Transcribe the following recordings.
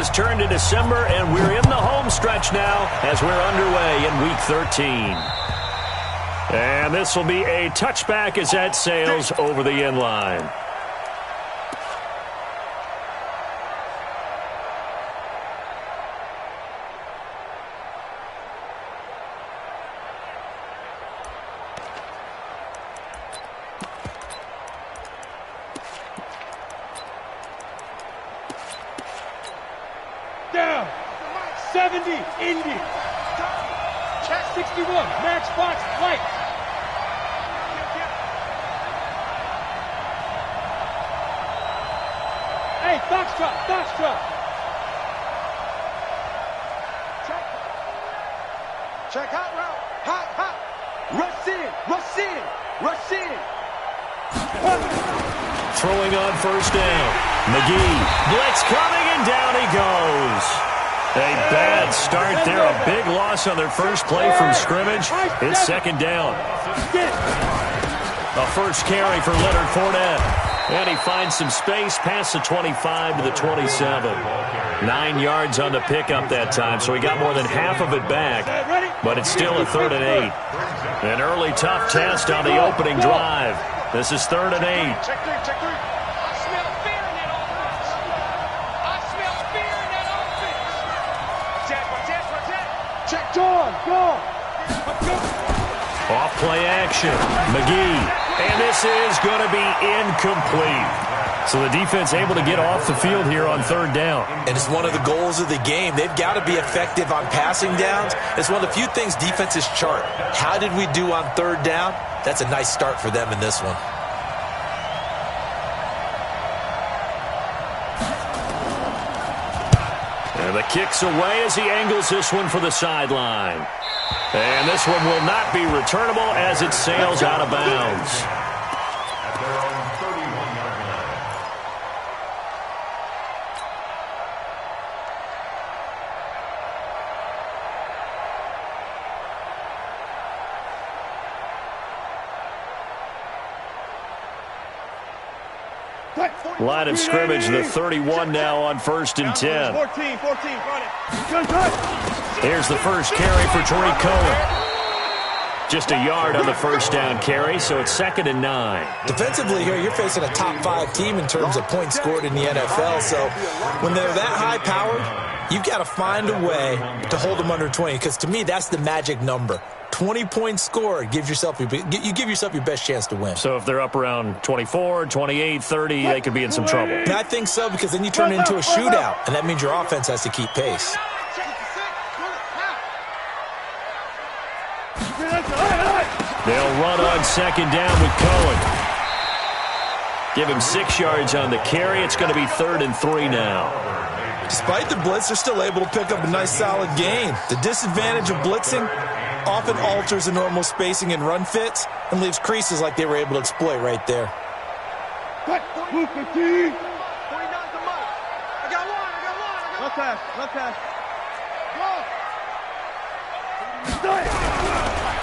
has turned to December, and we're in the home stretch now as we're underway in Week 13. And this will be a touchback as that sails over the end line. Down. 70, Indy. Check 61, Max Fox, White. Hey, Foxtrot, Foxtrot. Check hot route, hot, hot. Rush in, rush in, rush in. Throwing on first down. McGee, blitz coming, and down he goes. A bad start there. A big loss on their first play from scrimmage. It's second down. A first carry for Leonard Fournette. And he finds some space past the 25 to the 27. 9 yards on the pickup that time, so he got more than half of it back. But it's still a 3rd and 8. An early tough test on the opening drive. This is 3rd and 8. Check three, check three. I smell fear in that offense. I smell fear in that offense. Check, John, go. Off play action. McGee. And this is going to be incomplete. So the defense able to get off the field here on 3rd down. And it's one of the goals of the game. They've got to be effective on passing downs. It's one of the few things defenses chart. How did we do on 3rd down? That's a nice start for them in this one. And the kick's away as he angles this one for the sideline. And this one will not be returnable as it sails out of bounds. Line of scrimmage, the 31 now on 1st and 10. 14, Here's the first carry for Tariq Cohen. Just a yard on the first down carry, so it's 2nd and 9. Defensively here, you're facing a top 5 team in terms of points scored in the NFL. So when they're that high-powered, you've got to find a way to hold them under 20. Because to me, that's the magic number. 20 points scored, you give yourself your best chance to win. So if they're up around 24, 28, 30, they could be in some trouble. And I think so, because then you turn it into a shootout, and that means your offense has to keep pace. They'll run on 2nd down with Cohen. Give him 6 yards on the carry. It's going to be 3rd and 3 now. Despite the blitz, they're still able to pick up a nice solid gain. The disadvantage of blitzing often alters the normal spacing and run fits and leaves creases like they were able to exploit right there.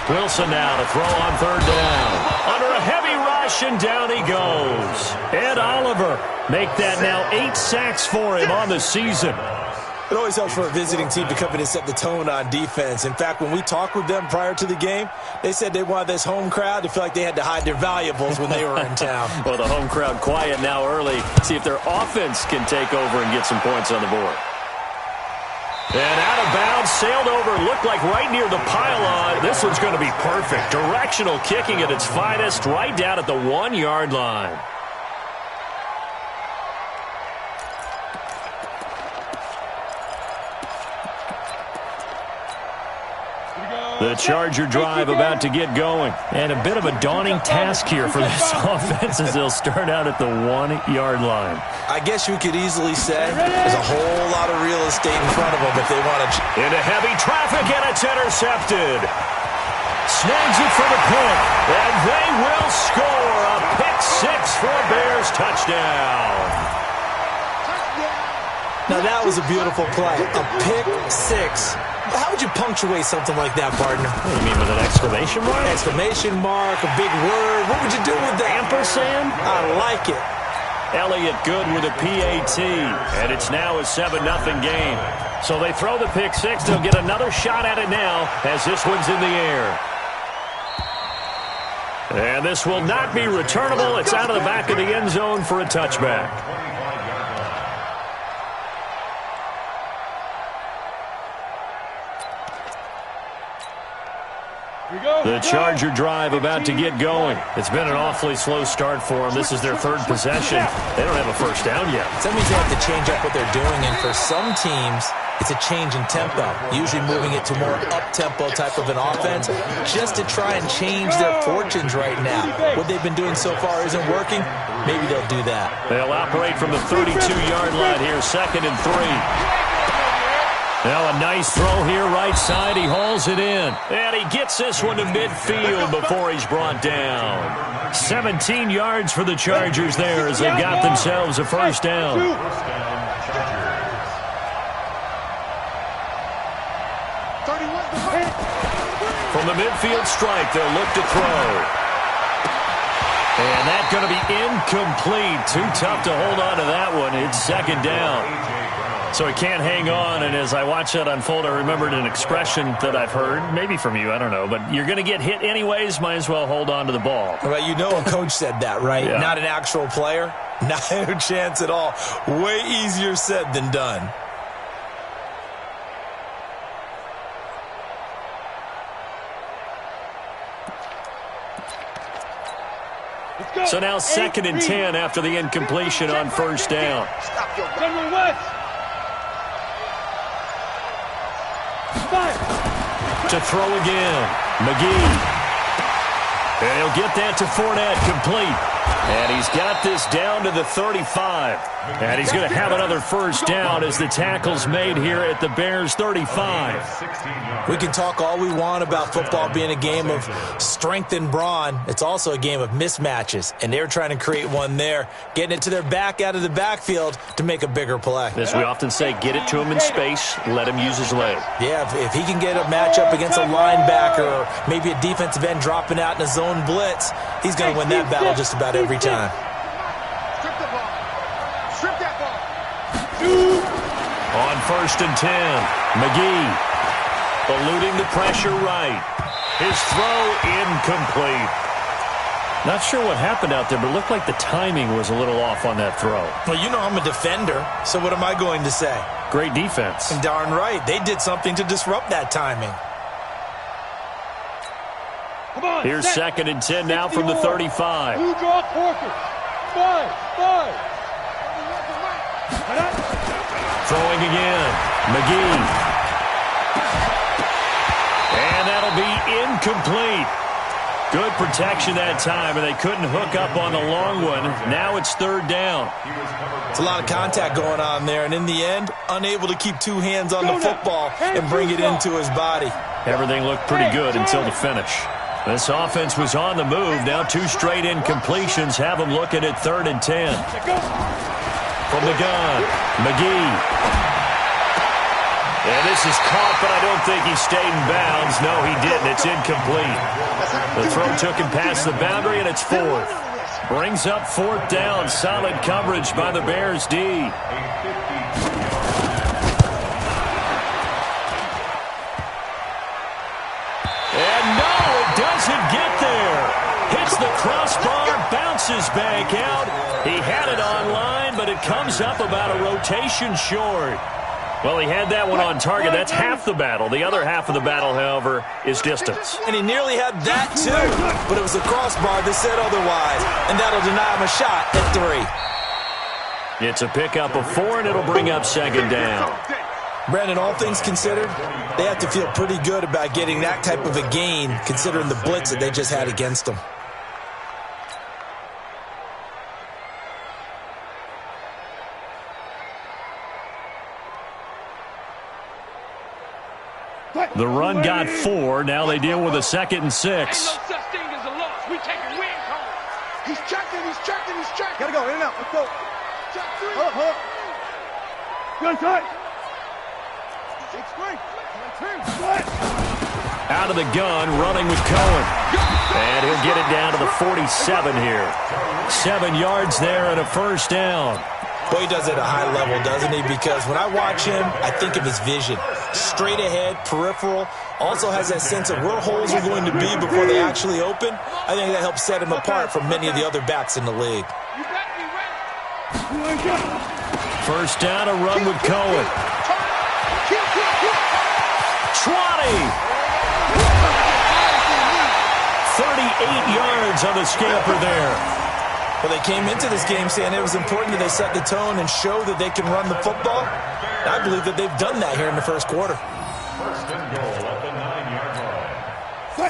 Wilson now to throw on 3rd down. Under a heavy rush, and down he goes. Ed Oliver make that now 8 sacks for him on the season. It always helps for a visiting team to come in and set the tone on defense. In fact, when we talked with them prior to the game, they said they wanted this home crowd to feel like they had to hide their valuables when they were in town. Well, the home crowd quiet now early. See if their offense can take over and get some points on the board. And out of bounds, sailed over, looked like right near the pylon. This one's going to be perfect. Directional kicking at its finest, right down at the 1-yard line. The Charger drive about to get going. And a bit of a daunting task here for this offense as they'll start out at the 1-yard line. I guess you could easily say there's a whole lot of real estate in front of them if they want to. Into heavy traffic, and it's intercepted. Snags it for the pick, and they will score a pick-6 for a Bears touchdown. Now that was a beautiful play, a pick-6. How would you punctuate something like that, partner? What do you mean, with an exclamation mark? Exclamation mark, a big word. What would you do with that? Ampersand? I like it. Elliott good with a PAT, and it's now a 7-0 game. So they throw the pick six. They'll get another shot at it now as this one's in the air. And this will not be returnable. It's out of the back of the end zone for a touchback. The Charger drive about to get going. It's been an awfully slow start for them. This is their third possession. They don't have a first down yet. That means they have to change up what they're doing, and for some teams, it's a change in tempo, usually moving it to more up-tempo type of an offense just to try and change their fortunes right now. What they've been doing so far isn't working. Maybe they'll do that. They'll operate from the 32-yard line here, 2nd and 3. Now a nice throw here, right side. He hauls it in. And he gets this one to midfield before he's brought down. 17 yards for the Chargers there as they've got themselves a first down. From the midfield stripe, they'll look to throw. And that's going to be incomplete. Too tough to hold on to that one. It's 2nd down. So he can't hang on, and as I watch that unfold, I remembered an expression that I've heard, maybe from you, I don't know, but you're going to get hit anyways, might as well hold on to the ball. Well, you know a coach said that, right? Yeah. Not an actual player. Not a chance at all. Way easier said than done. So now 2nd and 10 after the incompletion on first down. To throw again, McGee. And he'll get that to Fournette, complete. And he's got this down to the 35. And he's going to have another first down as the tackle's made here at the Bears' 35. We can talk all we want about football being a game of strength and brawn. It's also a game of mismatches, and they're trying to create one there, getting it to their back out of the backfield to make a bigger play. As we often say, get it to him in space, let him use his leg. Yeah, if he can get a matchup against a linebacker or maybe a defensive end dropping out in a zone blitz, he's going to win that battle just about every time. Strip the ball. Strip that ball. On 1st and 10, McGee eluding the pressure right. His throw incomplete. Not sure what happened out there, but it looked like the timing was a little off on that throw. Well, you know I'm a defender, so what am I going to say? Great defense. And darn right, they did something to disrupt that timing. Come on, Here's 2nd and 10 now from the 35. Blue draw Corker. 5. Throwing again. McGee. And that'll be incomplete. Good protection that time, and they couldn't hook up on the long one. Now it's 3rd down. It's a lot of contact going on there, and in the end, unable to keep two hands on the football and bring it into his body. Everything looked pretty good until the finish. This offense was on the move. Now 2 straight incompletions have them looking at 3rd and 10. From the gun, McGee. And this is caught, but I don't think he stayed in bounds. No, he didn't. It's incomplete. The throw took him past the boundary, and it's 4th. Brings up 4th down. Solid coverage by the Bears D. And no, it doesn't get there. Hits the crossbar, bounces back out. He had it online, but it comes up about a rotation short. Well, he had that one on target. That's half the battle. The other half of the battle, however, is distance. And he nearly had that, too. But it was the crossbar that said otherwise. And that'll deny him a shot at 3. It's a pickup of 4, and it'll bring up 2nd down. Brandon, all things considered, they have to feel pretty good about getting that type of a gain, considering the blitz that they just had against them. The run got 4. Now they deal with a 2nd and 6. Ain't no such thing as a loss. We taking win call. He's checking. Gotta go, in and out. Let's go. Check 3. Hold up. Good tight. 6-3. Out of the gun, running with Cohen. And he'll get it down to the 47 here. 7 yards there and a first down. Boy, he does it at a high level, doesn't he? Because when I watch him, I think of his vision. Straight ahead, peripheral. Also has that sense of where holes are going to be before they actually open. I think that helps set him apart from many of the other backs in the league. First down, a run with Cohen. 20. 38 yards on the scamper there. Well, they came into this game saying it was important that they set the tone and show that they can run the football. I believe that they've done that here in the first quarter.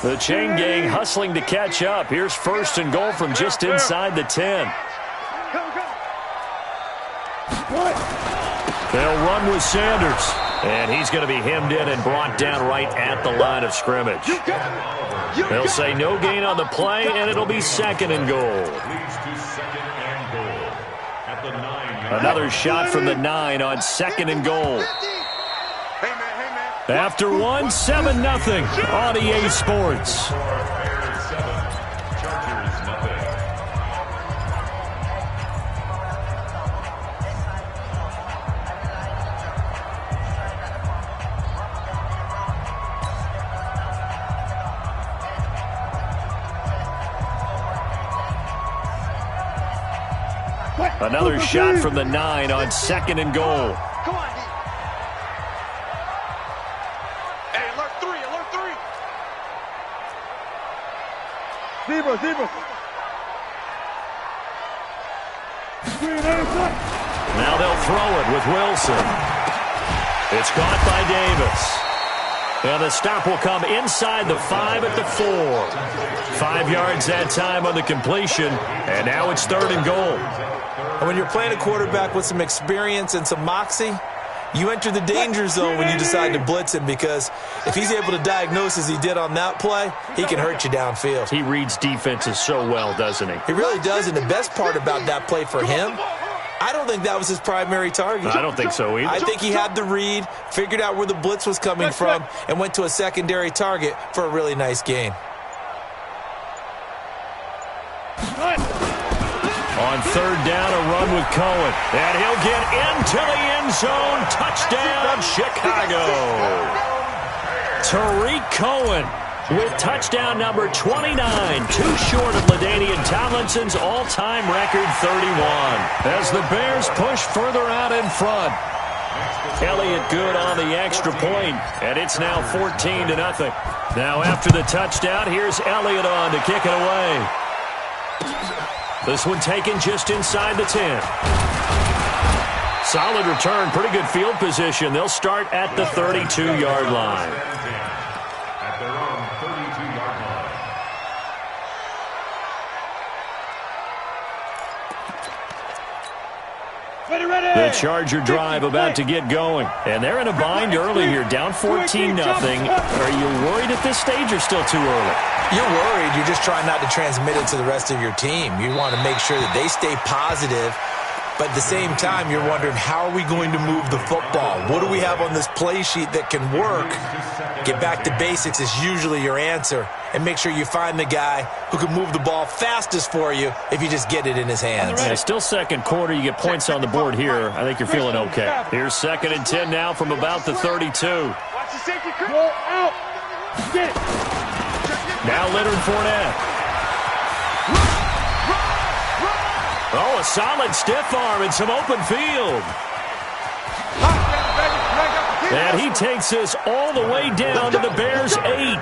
The chain gang hustling to catch up. Here's first and goal from just inside the 10. They'll run with Sanders. And he's going to be hemmed in and brought down right at the line of scrimmage. They'll say no gain on the play, and it'll be second and goal. Another shot from the 9 on second and goal. After one, 7-0 on EA Sports. Another shot from the 9 on second and goal. Come on, D. Hey, alert 3, alert 3. Zebra. Now they'll throw it with Wilson. It's caught by Davis. And the stop will come inside the 5 at the 4. 5 yards that time on the completion, and now it's third and goal. And when you're playing a quarterback with some experience and some moxie, you enter the danger zone when you decide to blitz him, because if he's able to diagnose as he did on that play, he can hurt you downfield. He reads defenses so well, doesn't he? He really does, and the best part about that play for him, I don't think that was his primary target. I don't think so either. I think he had the read, figured out where the blitz was coming from, and went to a secondary target for a really nice gain. On third down, a run with Cohen. And he'll get into the end zone. Touchdown, Chicago. Tariq Cohen with touchdown number 29. Too short of LaDainian Tomlinson's all-time record 31. As the Bears push further out in front. Elliott good on the extra point, and it's now 14-0. Now after the touchdown, here's Elliott on to kick it away. This one taken just inside the 10. Solid return, pretty good field position. They'll start at the 32-yard line. At their own 32-yard line. The Charger drive about to get going. And they're in a bind early here, down 14-0. Are you worried at this stage or still too early? You're worried. You're just trying not to transmit it to the rest of your team. You want to make sure that they stay positive, but at the same time, you're wondering, how are we going to move the football? What do we have on this play sheet that can work? Get back to basics is usually your answer, and make sure you find the guy who can move the ball fastest for you if you just get it in his hands. Yeah, still second quarter. You get points on the board here. I think you're feeling okay. Here's second and 10 now from about the 32. Watch the safety, Chris. Roll out. Get it. Now Leonard Fournette. Oh, a solid stiff arm and some open field. And he takes this all the way down to the Bears' 8.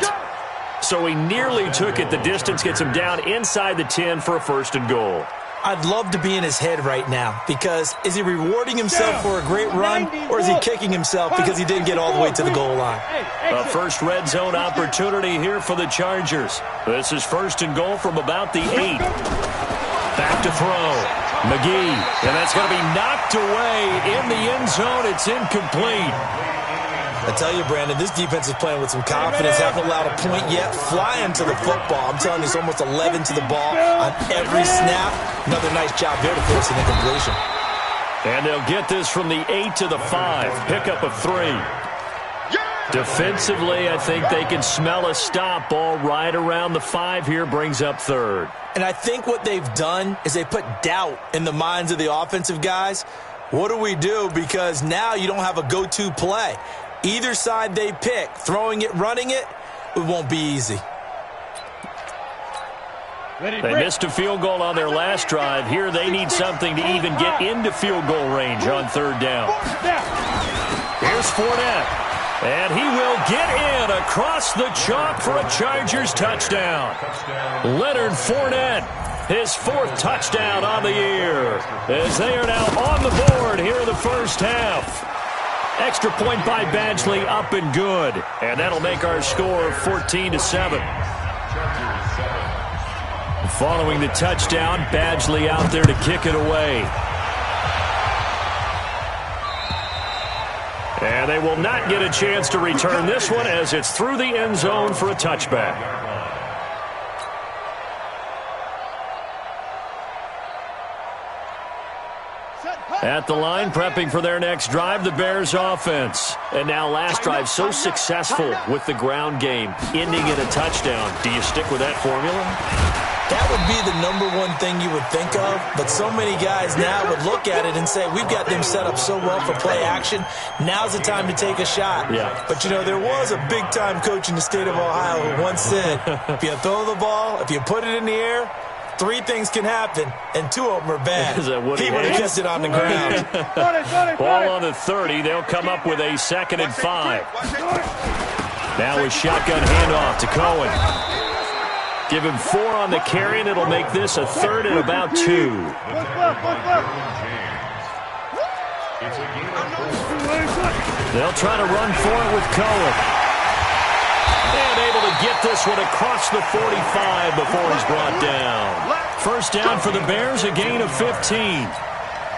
So he nearly took it the distance, gets him down inside the 10 for a first and goal. I'd love to be in his head right now, because is he rewarding himself for a great run, or is he kicking himself because he didn't get all the way to the goal line? A first red zone opportunity here for the Chargers. This is first and goal from about the 8. Back to throw. McGee, and that's going to be knocked away in the end zone. It's incomplete. I tell you, Brandon, this defense is playing with some confidence. Haven't allowed a point yet. Flying to the football. I'm telling you, it's almost 11 to the ball on every snap. Another nice job there to force an incompletion. And they'll get this from the 8 to the 5. Pickup of 3. Defensively, I think they can smell a stop. Ball right around the 5 here, brings up third. And I think what they've done is they put doubt in the minds of the offensive guys. What do we do? Because now you don't have a go-to play. Either side they pick, throwing it, running it, it won't be easy. They missed a field goal on their last drive. Here they need something to even get into field goal range on third down. Here's Fournette. And he will get in across the chalk for a Chargers touchdown. Leonard Fournette, his 4th touchdown on the year, as they are now on the board here in the first half. Extra point by Badgley, up and good. And that'll make our score 14-7. Following the touchdown, Badgley out there to kick it away. And they will not get a chance to return this one as it's through the end zone for a touchback. At the line, prepping for their next drive, the Bears offense. And now last drive so successful with the ground game, ending in a touchdown. Do you stick with that formula? That would be the #1 thing you would think of, but so many guys now would look at it and say, we've got them set up so well for play action, now's the time to take a shot. Yeah. But, you know, there was a big-time coach in the state of Ohio who once said, if you throw the ball, if you put it in the air, 3 things can happen, and 2 of them are bad. Is that what he would have kept it on the ground. Ball on the 30. They'll come up with a 2nd and 5. Now a shotgun handoff to Cohen. Give him 4 on the carry, and it'll make this a 3rd and about 2. They'll try to run for it with Cohen. And able to get this one across the 45 before he's brought down. First down for the Bears, a gain of 15.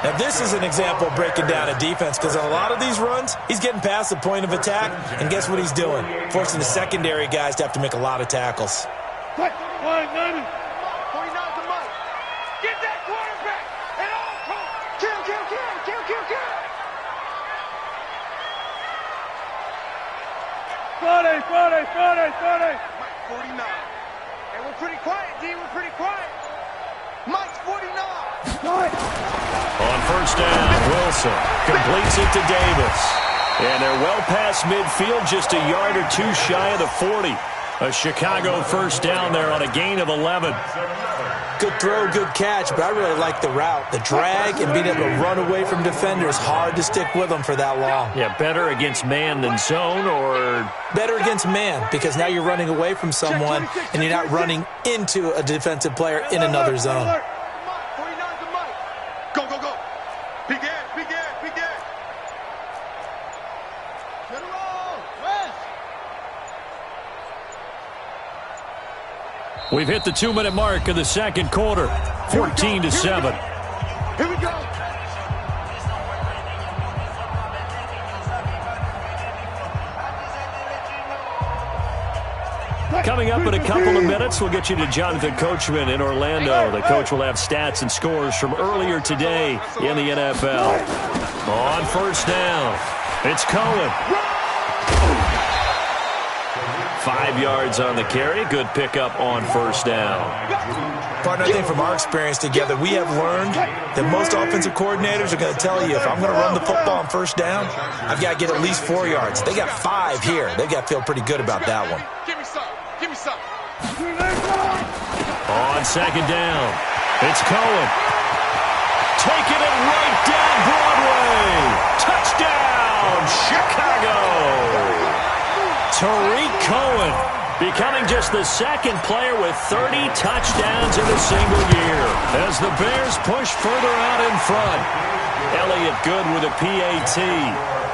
Now, this is an example of breaking down a defense because on a lot of these runs, he's getting past the point of attack, and guess what he's doing? Forcing the secondary guys to have to make a lot of tackles. Get that quarterback and all kill. 49. And we're pretty quiet, D. We're pretty quiet. Mike's 49. On first down, Wilson completes it to Davis. And they're well past midfield, just a yard or 2 shy of the 40. A Chicago first down there on a gain of 11. Good throw, good catch, but I really like the route. The drag and being able to run away from defenders, hard to stick with them for that long. Yeah, better against man than zone, or? Better against man, because now you're running away from someone and you're not running into a defensive player in another zone. 49's the Mike. Go. Big air. Get it all. West. We've hit the 2-minute mark of the second quarter, 14-7. Here we go. Coming up in a couple of minutes, we'll get you to Jonathan Coachman in Orlando. The coach will have stats and scores from earlier today in the NFL. On first down, it's Cohen. 5 yards on the carry. Good pickup on first down. Partner, I think from our experience together, we have learned that most offensive coordinators are going to tell you, if I'm going to run the football on first down, I've got to get at least 4 yards. They got 5 here. They've got to feel pretty good about that one. Give me some. On second down, it's Cohen. Taking it right down Broadway. Touchdown, Chicago. Tariq Cohen becoming just the second player with 30 touchdowns in a single year as the Bears push further out in front. Elliott good with a PAT,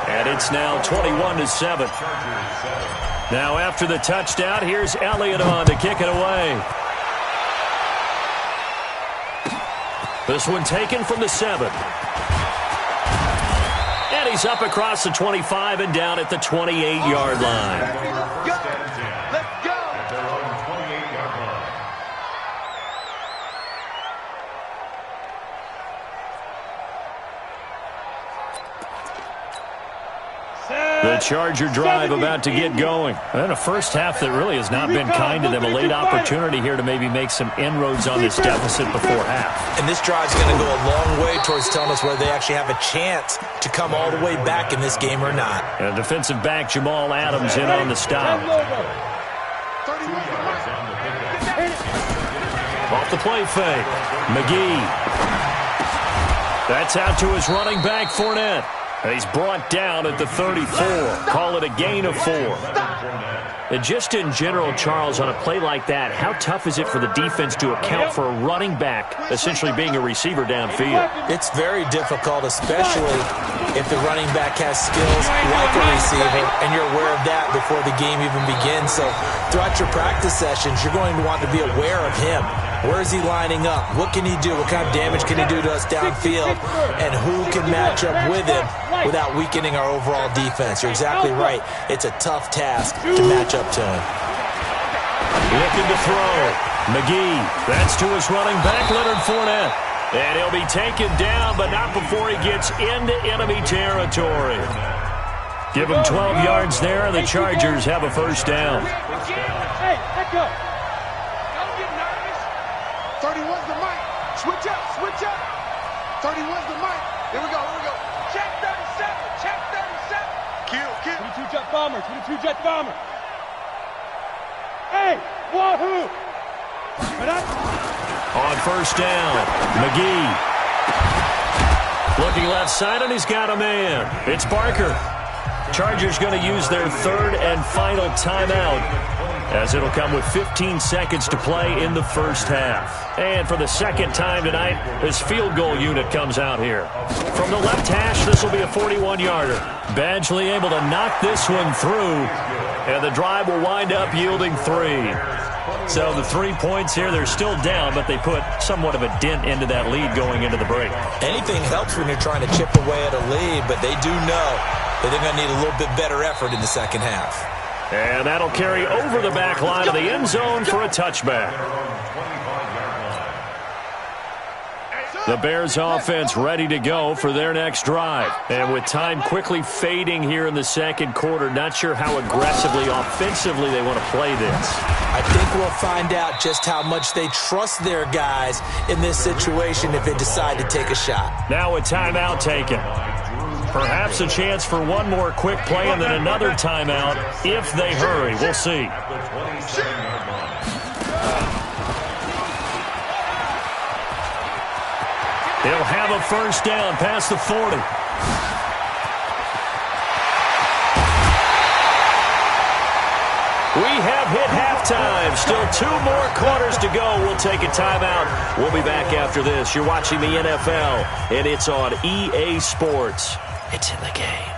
and it's now 21-7. Now after the touchdown, here's Elliott on to kick it away. This one taken from the 7. And he's up across the 25 and down at the 28-yard line. Let's go. The The Charger drive about to get going. And a first half that really has not been kind to them. A late opportunity here to maybe make some inroads on this deficit before half. And this drive's going to go a long way towards telling us whether they actually have a chance to come all the way back in this game or not. And defensive back Jamal Adams in on the stop. Off the play fake. McGee. That's out to his running back, Fournette. And he's brought down at the 34. Call it a gain of 4. And just in general, Charles, on a play like that, how tough is it for the defense to account for a running back essentially being a receiver downfield? It's very difficult, especially if the running back has skills like a receiver, and you're aware of that before the game even begins. So throughout your practice sessions, you're going to want to be aware of him. Where is he lining up? What can he do? What kind of damage can he do to us downfield? And who can match up with him without weakening our overall defense? You're exactly right. It's a tough task to match up to him. Looking to throw. McGee. That's to his running back, Leonard Fournette. And he'll be taken down, but not before he gets into enemy territory. Give him 12 yards there, and the Chargers have a first down. Hey, let go. Don't get nervous. 31's the mic. Switch up, switch up. 31's the mic. Here we go, here we go. Check 37, check 37. Kill. 22 jet bomber, 22 jet bomber. Hey, wahoo! On first down, McGee. Looking left side, and he's got a man. It's Barker. Chargers going to use their third and final timeout, as it'll come with 15 seconds to play in the first half. And for the second time tonight, this field goal unit comes out here. From the left hash, this will be a 41-yarder. Badgley able to knock this one through, and the drive will wind up yielding 3. So the 3 points here, they're still down, but they put somewhat of a dent into that lead going into the break. Anything helps when you're trying to chip away at a lead, but they do know that they're going to need a little bit better effort in the second half. And that'll carry over the back line of the end zone for a touchback. The Bears offense ready to go for their next drive. And with time quickly fading here in the second quarter, not sure how aggressively, offensively they want to play this. I think we'll find out just how much they trust their guys in this situation if they decide to take a shot. Now a timeout taken. Perhaps a chance for one more quick play and then another timeout if they hurry. We'll see. They'll have a first down past the 40. We have hit halftime. Still 2 more quarters to go. We'll take a timeout. We'll be back after this. You're watching the NFL, and it's on EA Sports. It's in the game.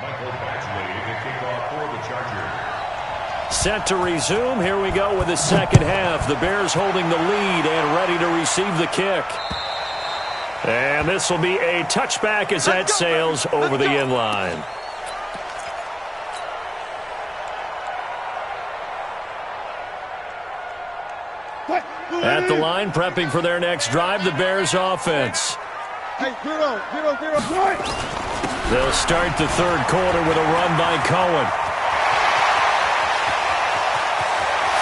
Michael Badgley to kick off for the Chargers. Set to resume. Here we go with the second half. The Bears holding the lead and ready to receive the kick. And this will be a touchback as that sails over the end line. At the line, prepping for their next drive, the Bears offense. Hey, 0-0-0. They'll start the third quarter with a run by Cohen.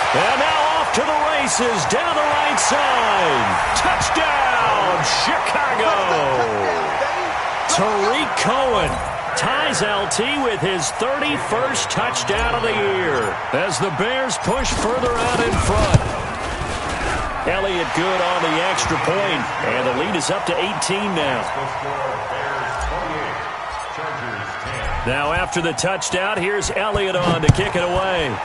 And now off to the races, down the right side. Touchdown, Chicago. Tariq Cohen ties LT with his 31st touchdown of the year as the Bears push further out in front. Elliott good on the extra point, and the lead is up to 18 now. Now after the touchdown, here's Elliott on to kick it away.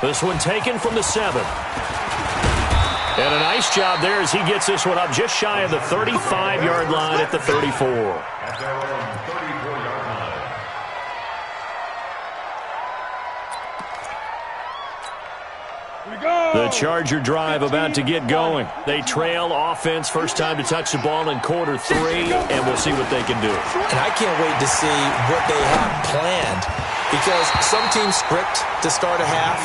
This one taken from the 7. And a nice job there as he gets this one up just shy of the 35-yard line at the 34. At their own 34-yard line. The Charger drive about to get going. They trail offense, first time to touch the ball in quarter 3, and we'll see what they can do. And I can't wait to see what they have planned, because some teams script to start a half,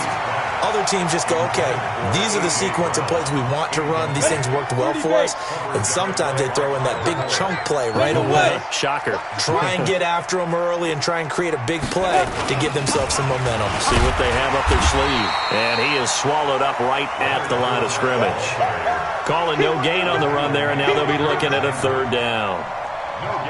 Other teams just go, okay, these are the sequence of plays we want to run. These things worked well for us. And sometimes they throw in that big chunk play right away. Shocker. Try and get after them early and try and create a big play to give themselves some momentum. See what they have up their sleeve. And he is swallowed up right at the line of scrimmage. Calling no gain on the run there, and now they'll be looking at a 3rd down.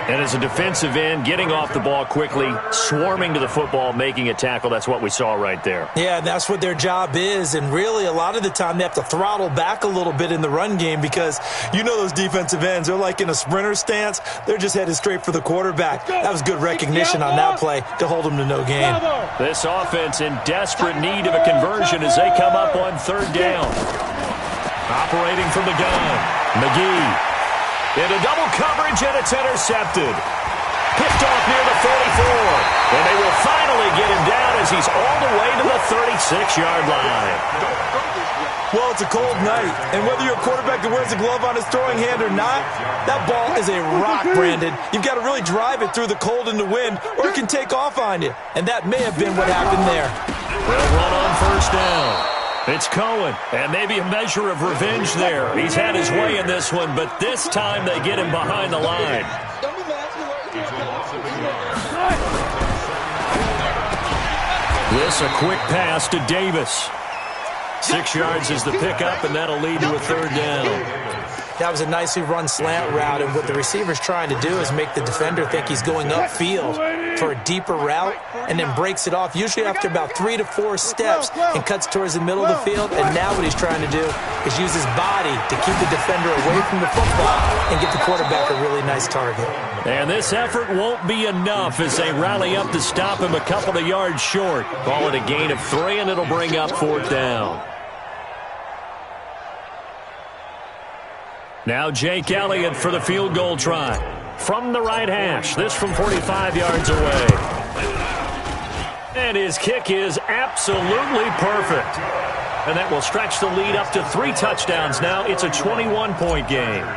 And as a defensive end, getting off the ball quickly, swarming to the football, making a tackle, that's what we saw right there. Yeah, that's what their job is. And really, a lot of the time, they have to throttle back a little bit in the run game because you know those defensive ends, they're like in a sprinter stance. They're just headed straight for the quarterback. That was good recognition on that play to hold them to no gain. This offense in desperate need of a conversion as they come up on 3rd down. Operating from the gun, McGee. Into double coverage, and it's intercepted. Picked off near the 44. And they will finally get him down as he's all the way to the 36-yard line. Well, it's a cold night, and whether you're a quarterback that wears a glove on his throwing hand or not, that ball is a rock, Brandon. You've got to really drive it through the cold and the wind, or it can take off on you. And that may have been what happened there. They'll run on 1st down. It's Cohen, and maybe a measure of revenge there. He's had his way in this one, but this time they get him behind the line. This a quick pass to Davis. 6 yards is the pickup, and that'll lead to a 3rd down. That was a nicely run slant route, and what the receiver's trying to do is make the defender think he's going upfield for a deeper route and then breaks it off, usually after about 3 to 4 steps, and cuts towards the middle of the field. And now what he's trying to do is use his body to keep the defender away from the football and get the quarterback a really nice target. And this effort won't be enough as they rally up to stop him a couple of yards short. Call it a gain of 3, and it'll bring up 4th down. Now Jake Elliott for the field goal try. From the right hash, this from 45 yards away. And his kick is absolutely perfect. And that will stretch the lead up to 3 touchdowns now. It's a 21-point game.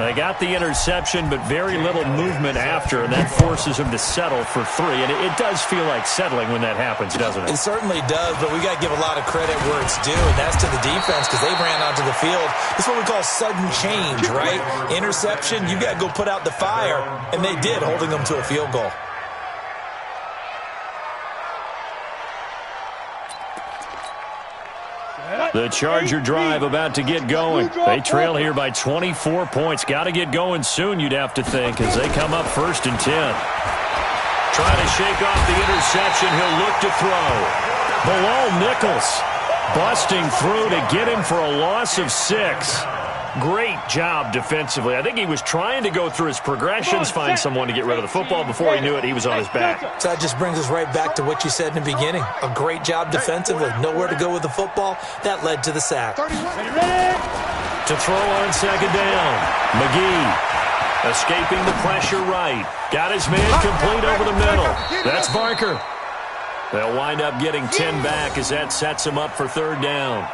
They got the interception, but very little movement after, and that forces him to settle for 3. And it does feel like settling when that happens, doesn't it? It certainly does, but we got to give a lot of credit where it's due, and that's to the defense because they ran onto the field. It's what we call sudden change, right? Interception, you got to go put out the fire, and they did, holding them to a field goal. The Charger drive about to get going. They trail here by 24 points. Got to get going soon, you'd have to think, as they come up 1st and 10. Trying to shake off the interception. He'll look to throw. Below Nichols. Busting through to get him for a loss of 6. Great job defensively. I think he was trying to go through his progressions, find someone to get rid of the football. Before he knew it, he was on his back. So that just brings us right back to what you said in the beginning. A great job defensively. Nowhere to go with the football. That led to the sack. To throw on 2nd down. McGee escaping the pressure right. Got his man complete over the middle. That's Barker. They'll wind up getting 10 back as that sets him up for 3rd down.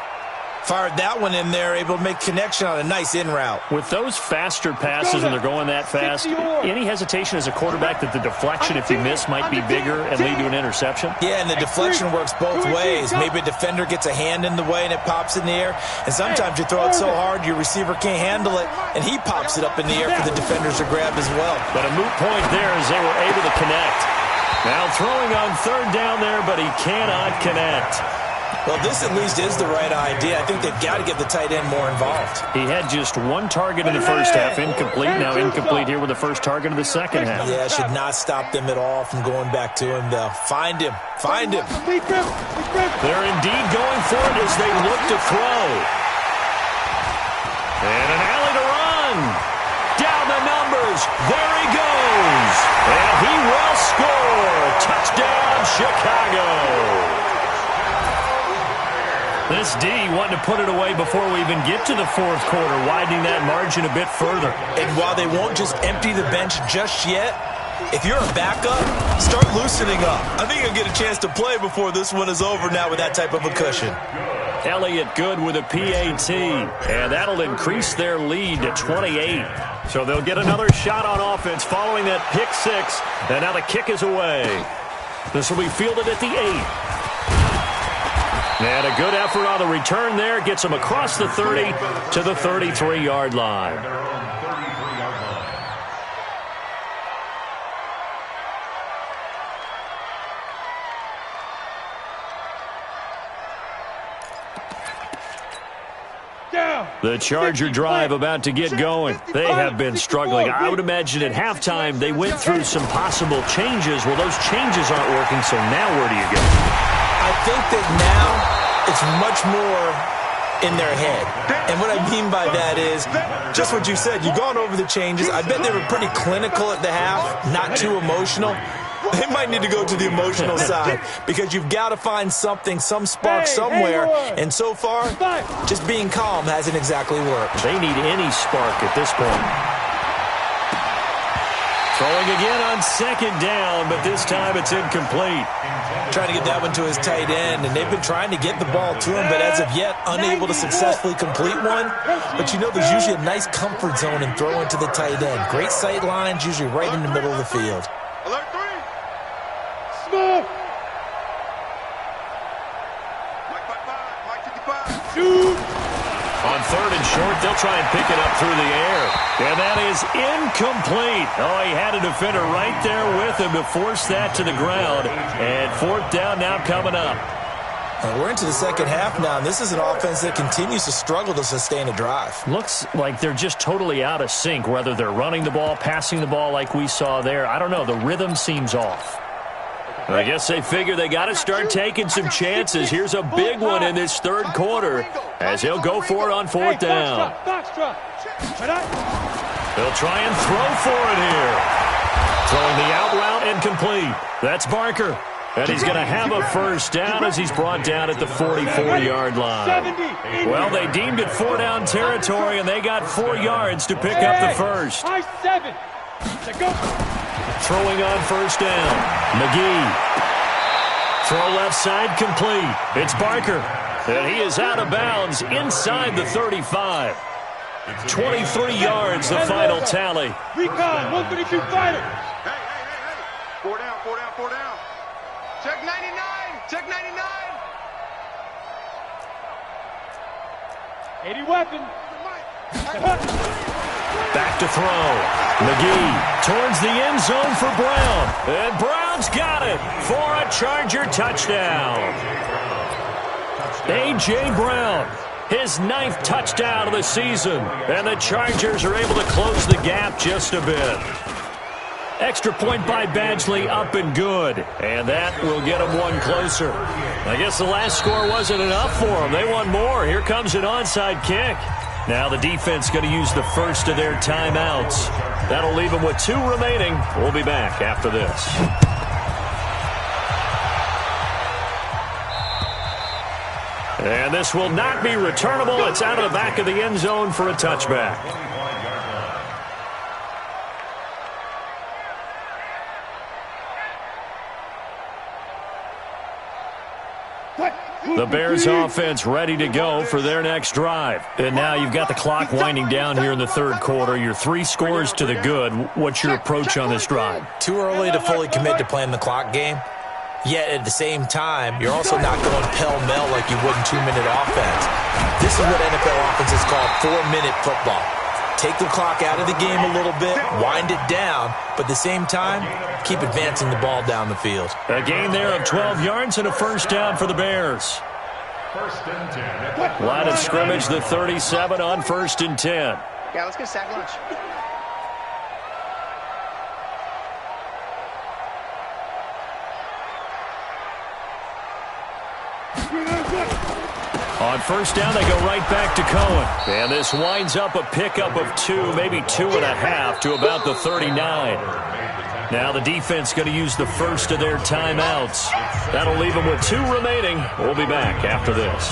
Fired that one in there, able to make connection on a nice in route. With those faster passes when they're going that fast, any hesitation as a quarterback that the deflection, if you miss, might be bigger and lead to an interception? Yeah, and the deflection works both ways. Maybe a defender gets a hand in the way and it pops in the air. And sometimes you throw it so hard your receiver can't handle it, and he pops it up in the air for the defenders to grab as well. But a moot point there as they were able to connect. Now throwing on 3rd down there, but he cannot connect. Well, this at least is the right idea. I think they've got to get the tight end more involved. He had just 1 target in the first half, incomplete. Now incomplete here with the first target of the second half. Yeah, should not stop them at all from going back to him, though. Find him. Find him. They're indeed going for it as they look to throw. And an alley to run. Down the numbers. There he goes. And he will score. Touchdown, Chicago. This D wanting to put it away before we even get to the 4th quarter, widening that margin a bit further. And while they won't just empty the bench just yet, if you're a backup, start loosening up. I think you'll get a chance to play before this one is over now with that type of a cushion. Elliott good with a PAT, and that'll increase their lead to 28. So they'll get another shot on offense following that pick 6, and now the kick is away. This will be fielded at the 8. And a good effort on the return there. Gets them across the 30 to the 33-yard line. Their own 33-yard line. The Charger drive about to get going. They have been struggling. I would imagine at halftime they went through some possible changes. Well, those changes aren't working, so now where do you go? I think that now it's much more in their head. And what I mean by that is just what you said. You've gone over the changes. I bet they were pretty clinical at the half, not too emotional. They might need to go to the emotional side because you've got to find something, some spark somewhere. And so far, just being calm hasn't exactly worked. They need any spark at this point. Throwing again on second down, but this time it's incomplete. Trying to get that one to his tight end, and they've been trying to get the ball to him, but as of yet, unable to successfully complete one. But you know, there's usually a nice comfort zone in throwing to the tight end. Great sight lines, usually right in the middle of the field. Alert 3. Small. Mike 55. Mike 55. Shoot. On third and short, they'll try and pick it up through the air. And that is incomplete. Oh, he had a defender right there with him to force that to the ground. And fourth down now coming up. We're into the second half now, and this is an offense that continues to struggle to sustain a drive. Looks like they're just totally out of sync, whether they're running the ball, passing the ball like we saw there. I don't know. The rhythm seems off. I guess they figure they got to start taking some chances. Here's a big one in this third quarter as he'll go for it on fourth down. They'll try and throw for it here. Throwing the out route incomplete. That's Barker. And he's going to have a first down as he's brought down at the 44-yard line. Well, they deemed it 4-down territory, and they got 4 yards to pick up the first. Throwing on first down. McGee. Throw left side complete. It's Barker. And he is out of bounds inside the 35. 23 yards, the final tally. Recon, 132 fighter. Hey. 4 down, 4 down, 4 down. Check 99. Check 99. 80 weapon. Back to throw. McGee towards the end zone for Brown. And Brown's got it for a Charger touchdown. A.J. Brown, his 9th touchdown of the season. And the Chargers are able to close the gap just a bit. Extra point by Badgley, up and good. And that will get them one closer. I guess the last score wasn't enough for them. They want more. Here comes an onside kick. Now the defense going to use the first of their timeouts. That'll leave them with 2 remaining. We'll be back after this. And this will not be returnable. It's out of the back of the end zone for a touchback. The Bears offense ready to go for their next drive. And now you've got the clock winding down here in the third quarter. You're 3 scores to the good. What's your approach on this drive? Too early to fully commit to playing the clock game. Yet at the same time, you're also not going pell-mell like you would in 2-minute offense. This is what NFL offenses call 4-minute football. Take the clock out of the game a little bit, wind it down, but at the same time, keep advancing the ball down the field. A gain there of 12 yards and a first down for the Bears. First and 10. Line of scrimmage, the 37 on first and 10. Yeah, let's get sack lunch. On first down, they go right back to Cohen. And this winds up a pickup of 2, maybe 2.5 to about the 39. Now the defense going to use the first of their timeouts. That'll leave them with 2 remaining. We'll be back after this.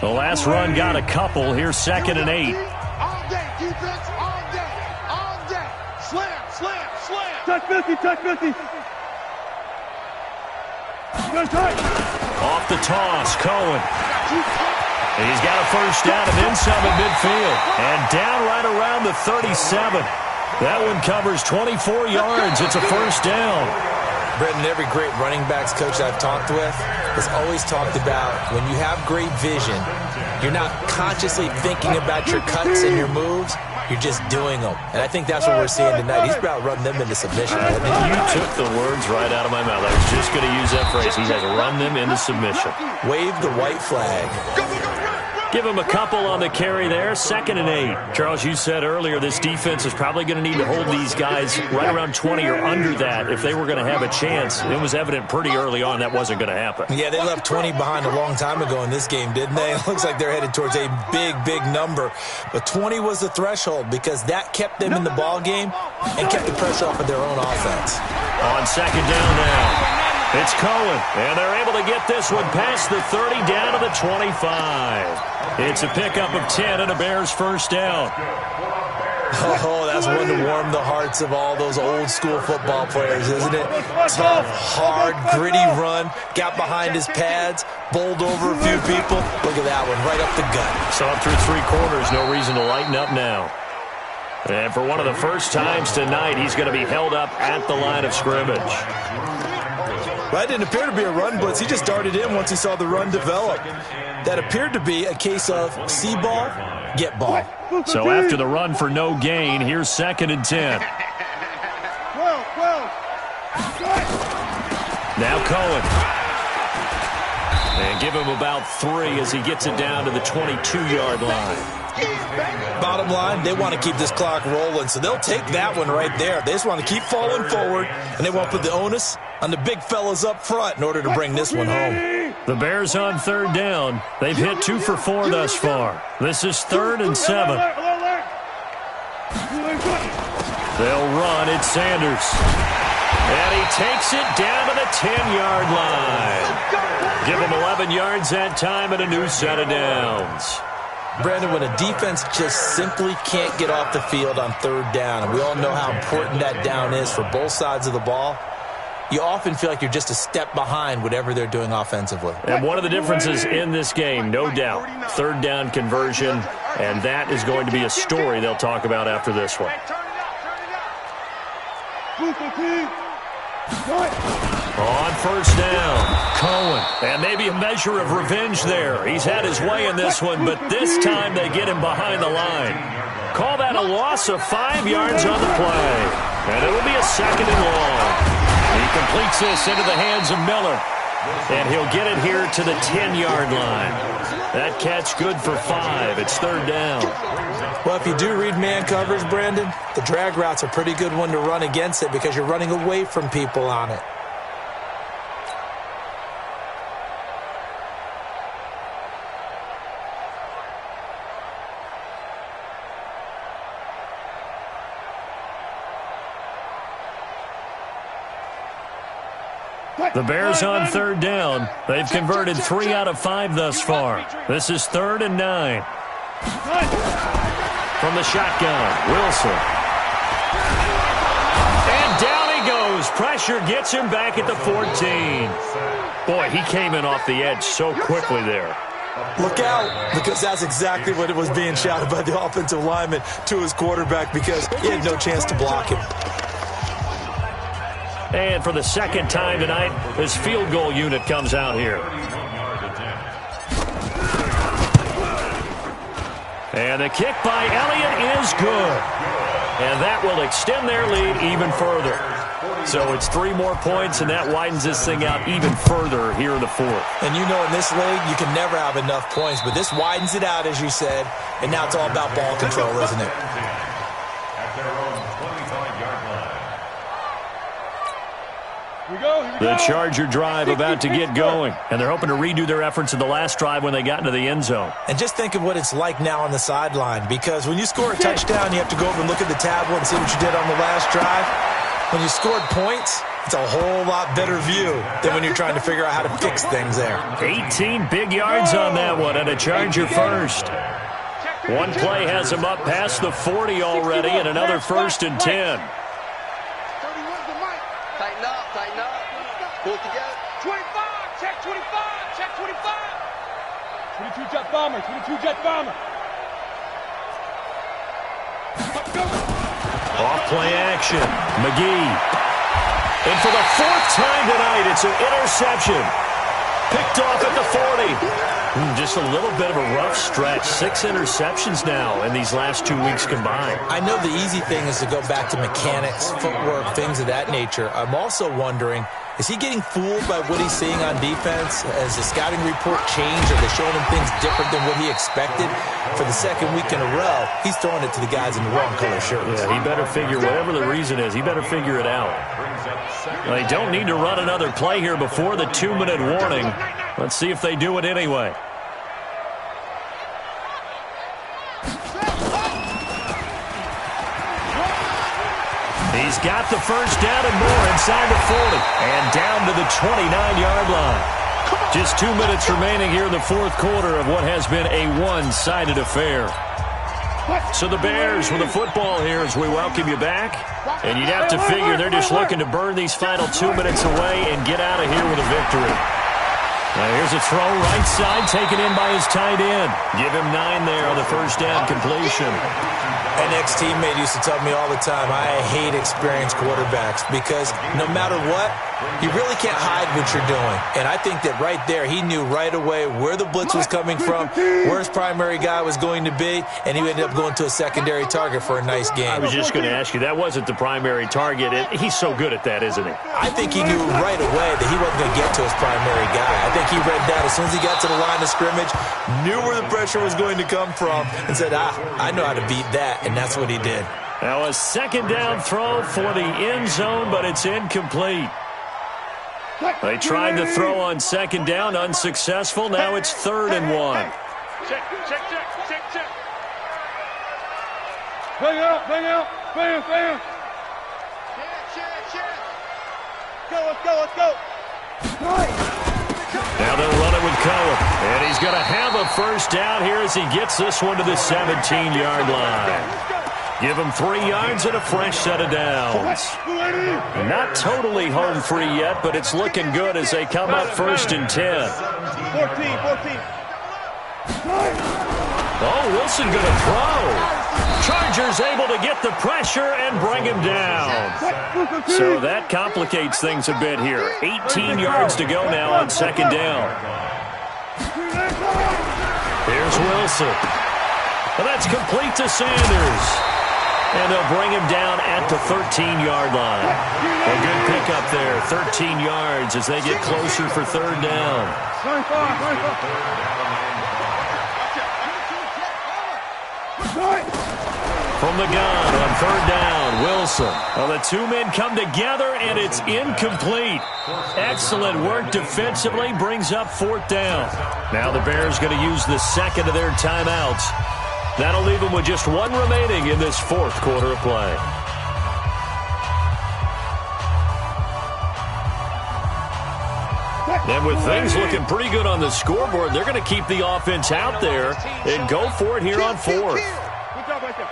The last run got a couple. Here's 2nd and 8. All day, defense, all day, all day. Slam, slam, slam. Touch 50, touch 50. Off the toss, Cohen. He's got a first down and then some at midfield. And down right around the 37. That one covers 24 yards. It's a first down. Brendan, every great running backs coach I've talked with has always talked about when you have great vision, you're not consciously thinking about your cuts and your moves. You're just doing them. And I think that's what we're seeing tonight. He's about running them into submission. You took the words right out of my mouth. I was just going to use that phrase. He has run them into submission. Wave the white flag. Give him a couple on the carry there. 2nd and 8. Charles, you said earlier this defense is probably going to need to hold these guys right around 20 or under that if they were going to have a chance. It was evident pretty early on that wasn't going to happen. Yeah, they left 20 behind a long time ago in this game, didn't they? It looks like they're headed towards a big, big number. But 20 was the threshold because that kept them in the ball game and kept the pressure off of their own offense. On 2nd down now. It's Cohen, and they're able to get this one past the 30 down to the 25. It's a pickup of 10 and a Bears first down. Oh, that's one to warm the hearts of all those old school football players, isn't it? Tough, hard, gritty run, got behind his pads, bowled over a few people. Look at that one, right up the gut. Saw him through 3 quarters, no reason to lighten up now. And for one of the first times tonight, he's going to be held up at the line of scrimmage. Well, that didn't appear to be a run blitz. He just darted in once he saw the run develop. That appeared to be a case of see ball, get ball. So after the run for no gain, here's 2nd and 10. Now Cohen. And give him about 3 as he gets it down to the 22-yard line. Bottom line, they want to keep this clock rolling, so they'll take that one right there. They just want to keep falling forward, and they want to put the onus on the big fellas up front in order to bring this one home. The Bears on 3rd down. They've hit 2 for 4 thus far. This is 3rd and 7. They'll run. It's Sanders. And he takes it down to the 10-yard line. Give him 11 yards that time and a new set of downs. Brandon, when a defense just simply can't get off the field on 3rd down, and we all know how important that down is for both sides of the ball, you often feel like you're just a step behind whatever they're doing offensively. And one of the differences in this game, no doubt, 3rd down conversion, and that is going to be a story they'll talk about after this one. On 1st down, Cohen. And maybe a measure of revenge there. He's had his way in this one, but this time they get him behind the line. Call that a loss of 5 yards on the play. And it'll be a 2nd and long. He completes this into the hands of Miller. And he'll get it here to the 10-yard line. That catch good for 5. It's 3rd down. Well, if you do read man coverage, Brandon, the drag route's a pretty good one to run against it because you're running away from people on it. The Bears on 3rd down. They've converted 3 out of 5 thus far. This is 3rd and 9. From the shotgun, Wilson. And down he goes. Pressure gets him back at the 14. Boy, he came in off the edge so quickly there. Look out, because that's exactly what it was being shouted by the offensive lineman to his quarterback because he had no chance to block him. And for the 2nd time tonight, his field goal unit comes out here. And the kick by Elliott is good. And that will extend their lead even further. So it's 3 more points, and that widens this thing out even further here in the 4th. And you know in this league, you can never have enough points, but this widens it out, as you said, and now it's all about ball control, isn't it? The Charger drive about to get going, and they're hoping to redo their efforts in the last drive when they got into the end zone. And just think of what it's like now on the sideline, because when you score a touchdown, you have to go over and look at the tablet and see what you did on the last drive. When you scored points, it's a whole lot better view than when you're trying to figure out how to fix things there. 18 big yards on that one, and a Charger first. One play has him up past the 40 already, and another 1st and 10. Tighten up, tighten up. Pull it together. 25, check 25, check 25. 22 jet bomber, 22 jet bomber. Off play action. McGee. And for the fourth time tonight, it's an interception. Picked off at the 40. Just a little bit of a rough stretch. 6 interceptions now in these last 2 weeks combined. I know the easy thing is to go back to mechanics, footwork, things of that nature. I'm also wondering, is he getting fooled by what he's seeing on defense? Has the scouting report changed? Are they showing him things different than what he expected? For the second week in a row, he's throwing it to the guys in the wrong color shirts. Yeah, he better figure, whatever the reason is, he better figure it out. Well, they don't need to run another play here before the 2-minute warning. Let's see if they do it anyway. He's got the first down and more inside the 40 and down to the 29-yard line. Just 2 minutes remaining here in the fourth quarter of what has been a one-sided affair. So the Bears with the football here as we welcome you back. And you'd have to figure they're just looking to burn these final 2 minutes away and get out of here with a victory. Now here's a throw right side taken in by his tight end. Give him 9 there on the first down completion. An ex-teammate used to tell me all the time, I hate experienced quarterbacks because no matter what, you really can't hide what you're doing. And I think that right there, he knew right away where the blitz was coming from, where his primary guy was going to be, and he ended up going to a secondary target for a nice game. I was just going to ask you, that wasn't the primary target. He's so good at that, isn't he? I think he knew right away that he wasn't going to get to his primary guy. I think he read that as soon as he got to the line of scrimmage, knew where the pressure was going to come from, and said, I know how to beat that. And that's what he did. Now a second down throw for the end zone, but it's incomplete. They tried to throw on second down, unsuccessful. Now it's 3rd and 1. Check. Bang out. Bam. Check. Let's go. Now they'll run it with Cohen. And he's going to have a first down here as he gets this one to the 17-yard line. Give him 3 yards and a fresh set of downs. Not totally home free yet, but it's looking good as they come up 1st and 10. 14. Oh, Wilson going to throw. Chargers able to get the pressure and bring him down. So that complicates things a bit here. 18 yards to go now on second down. Here's Wilson. Well, that's complete to Sanders. And they'll bring him down at the 13-yard line. A good pickup there, 13 yards as they get closer for 3rd down. From the gun on 3rd down, Wilson. Well, the 2 men come together, and it's incomplete. Excellent work defensively, brings up 4th down. Now the Bears going to use the second of their timeouts. That'll leave them with just 1 remaining in this fourth quarter of play. And with things looking pretty good on the scoreboard, they're going to keep the offense out there and go for it here on 4th. Good job right there.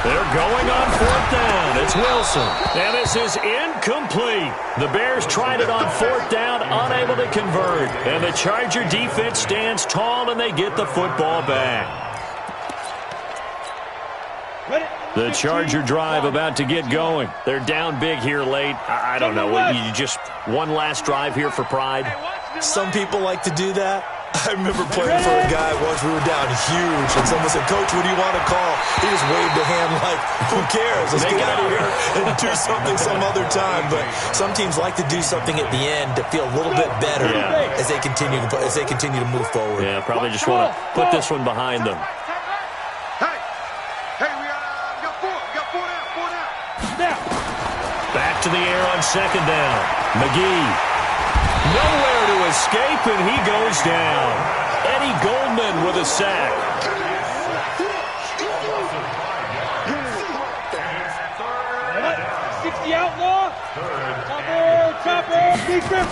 They're going on 4th down. It's Wilson. And this is incomplete. The Bears tried it on 4th down, unable to convert. And the Charger defense stands tall, and they get the football back. The Charger drive about to get going. They're down big here late. I don't know. You just one last drive here for pride? Some people like to do that. I remember playing for a guy once. We were down huge, and someone said, Coach, what do you want to call? He just waved a hand like, who cares? Let's get out of here and do something some other time. But some teams like to do something at the end to feel a little bit better as they continue to move forward. Yeah, probably just want to put this one behind them. Hey, we got 4. We got 4 down. Back to the air on second down. McGee. Nowhere to escape, and he goes down. Eddie Goldman with a sack. 60 outlaw. Chopper. Big trip.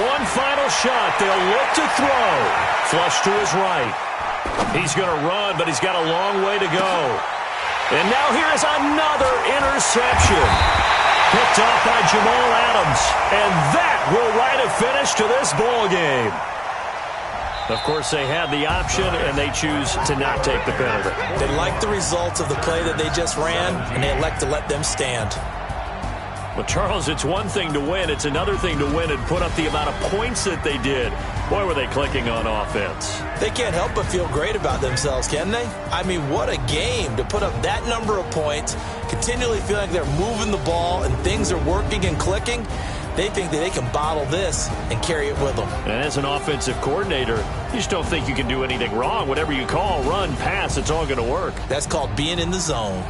One final shot. They'll look to throw. Flush to his right. He's going to run, but he's got a long way to go. And now here is another interception. Picked off by Jamal Adams. And that will write a finish to this ball game. Of course, they had the option, and they choose to not take the penalty. They like the results of the play that they just ran, and they elect to let them stand. Well, Charles, it's one thing to win. It's another thing to win and put up the amount of points that they did. Boy, were they clicking on offense. They can't help but feel great about themselves, can they? I mean, what a game to put up that number of points, continually feel like they're moving the ball and things are working and clicking. They think that they can bottle this and carry it with them. And as an offensive coordinator, you just don't think you can do anything wrong. Whatever you call, run, pass, it's all going to work. That's called being in the zone.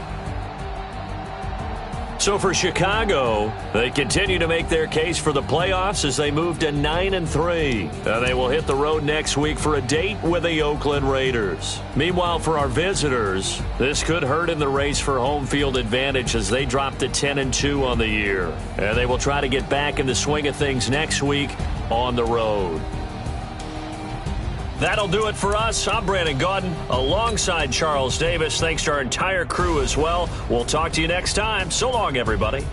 So for Chicago, they continue to make their case for the playoffs as they move to 9-3. And they will hit the road next week for a date with the Oakland Raiders. Meanwhile, for our visitors, this could hurt in the race for home field advantage as they drop to 10-2 on the year. And they will try to get back in the swing of things next week on the road. That'll do it for us. I'm Brandon Gaudin alongside Charles Davis. Thanks to our entire crew as well. We'll talk to you next time. So long, everybody.